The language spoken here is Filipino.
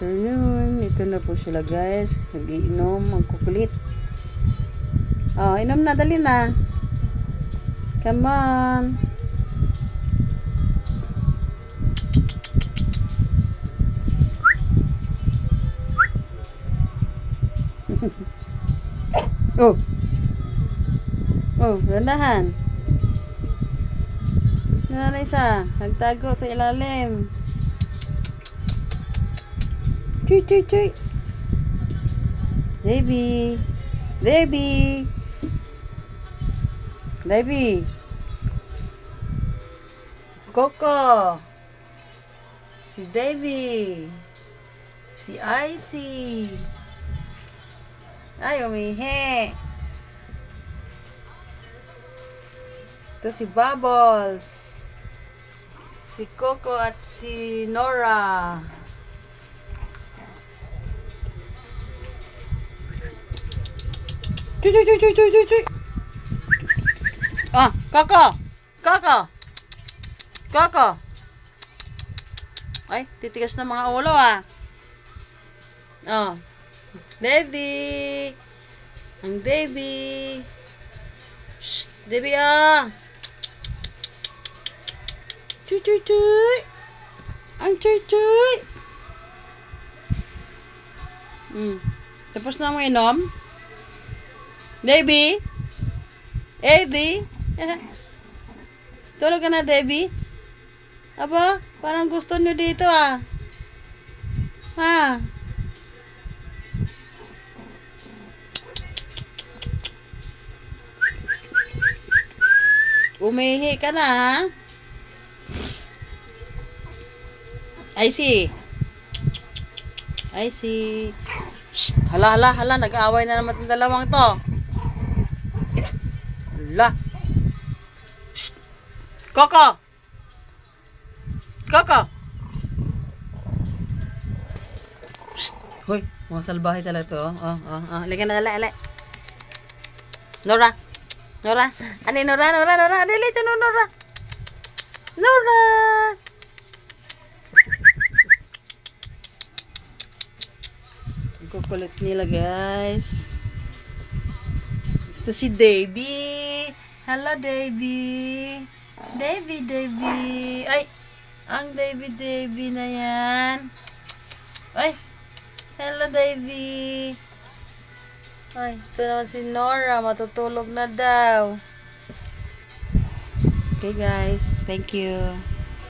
afternoon. Ito na po sila guys. Nagiinom, magkukulit. Oh, inom na, dali na. Come on. Oh. Oh, gandahan. Nanay siya. Nagtago sa ilalim. Chuy, chuy, chuy. Davy. Davy. Davy. Coco. Si Davy. Si Icy. Ay, umihi. Ito si Bubbles. Si Coco at si Nora. Cuy, cuy, cuy, cuy, cuy, cuy. Ah, Coco. Coco. Coco. Ay, titigas na mga ulo ah. Oh. Davy. Ang Davy. Shh, Davy ah. Cuy, cuy, cuy. Ang cuy, cuy. Tapos na mo inom? Davy? Davy? Tulog ka na, Davy? Aba, parang gusto nyo dito ah. Ha? Umihi ka na ha? I see. I see. Shh, hala, hala, hala. Nag-aaway na naman itong dalawang to. Hala. Shh. Coco. Coco. Shh. Hoy, mga salbahe talaga to. Halika na, ala. Nora. Nora. Ano Nora, Nora, Nora. Dili ito, Nora. Nora. Kukulit nila guys. Ito si Davy. Hello Davy. Davy. Ay, ang Davy na yan. Ay, hello Davy. Ay, ito naman si Nora. Matutulog na daw. Okay guys, thank you.